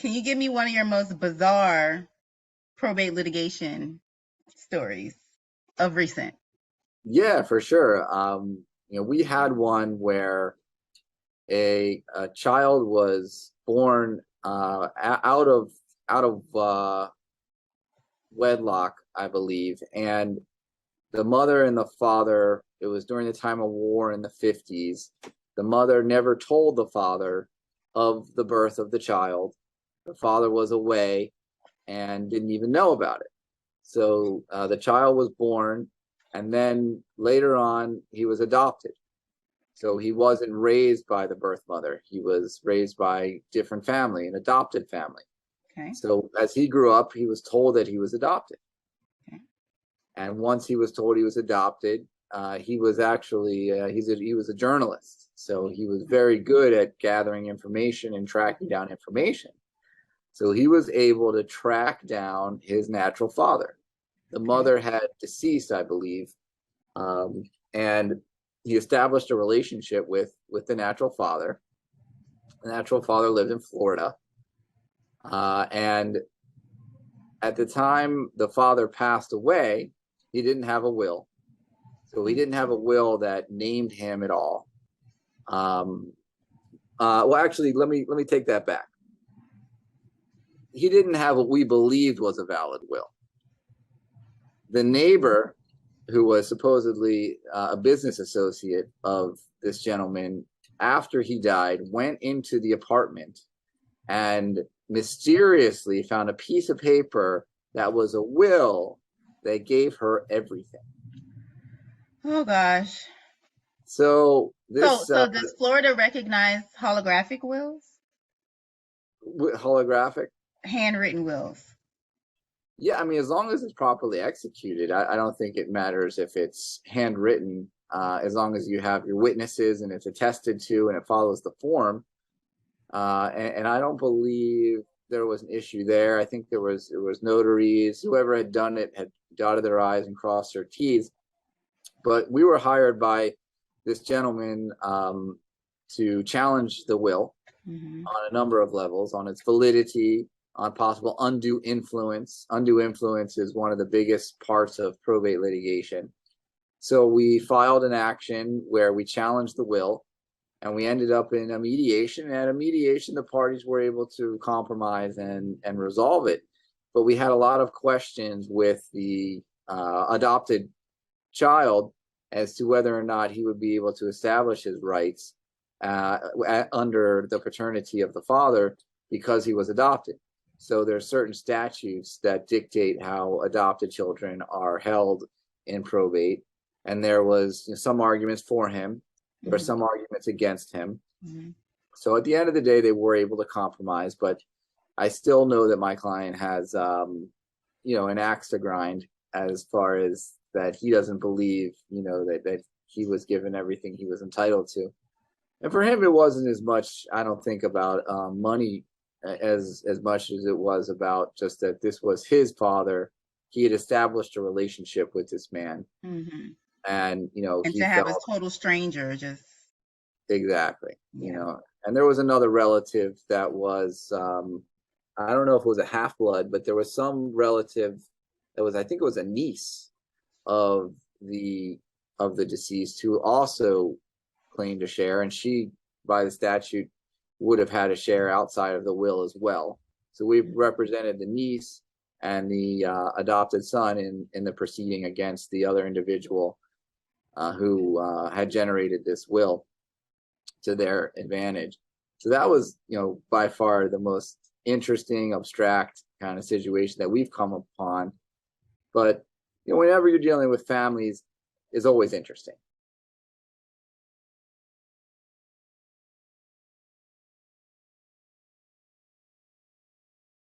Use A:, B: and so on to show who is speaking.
A: Can you give me one of your most bizarre probate litigation stories of recent?
B: Yeah, for sure. We had one where a child was born out of wedlock, I believe, and the mother and the father. It was during the time of war in the 50s. The mother never told the father of the birth of the child. The father was away and didn't even know about it. So the child was born, and then later on, he was adopted. So he wasn't raised by the birth mother. He was raised by different family, an adopted family.
A: Okay.
B: So as he grew up, he was told that he was adopted.
A: Okay.
B: And once he was told he was adopted, he was actually he was a journalist. So he was very good at gathering information and tracking down information. So he was able to track down his natural father. The
A: Okay.
B: mother had deceased, I believe, and he established a relationship with the natural father. The natural father lived in Florida, and at the time the father passed away, he didn't have a will. So he didn't have a will that named him at all. Well, actually, let me take that back. He didn't have what we believed was a valid will. The neighbor, who was supposedly a business associate of this gentleman, after he died, went into the apartment and mysteriously found a piece of paper that was a will that gave her everything.
A: Oh gosh.
B: So
A: So
B: this
A: so does Florida recognize holographic wills?
B: holographic,
A: Handwritten wills.
B: yeah, I mean, as long as it's properly executed, I don't think it matters if it's handwritten, as long as you have your witnesses and it's attested to and it follows the form. And I don't believe there was an issue there. I think there was notaries. Whoever had done it had dotted their I's and crossed their T's. But we were hired by this gentleman to challenge the will
A: Mm-hmm.
B: on a number of levels, on its validity, on possible undue influence. Undue influence is one of the biggest parts of probate litigation. So we filed an action where we challenged the will, and we ended up in a mediation. And at a mediation, the parties were able to compromise and resolve it. But we had a lot of questions with the adopted child as to whether or not he would be able to establish his rights under the paternity of the father because he was adopted. So there's certain statutes that dictate how adopted children are held in probate, and there was some arguments for him. There were
A: Mm-hmm.
B: some arguments against him.
A: Mm-hmm.
B: So at the end of the day, they were able to compromise, but I still know that my client has, an axe to grind as far as that he doesn't believe, that he was given everything he was entitled to. And for him, it wasn't as much, I don't think, about money as much as it was about just that this was his father. He had established a relationship with this man,
A: Mm-hmm.
B: and
A: And
B: he
A: to have a
B: felt
A: total stranger just
B: exactly,
A: yeah.
B: And there was another relative that was, I don't know if it was a half blood, but there was some relative that was, I think it was a niece of the deceased who also claimed a share, and she, by the statute, would have had a share outside of the will as well. So we've represented the niece and the adopted son in the proceeding against the other individual who had generated this will to their advantage. So that was, by far the most interesting, abstract kind of situation that we've come upon. But whenever you're dealing with families, is always interesting.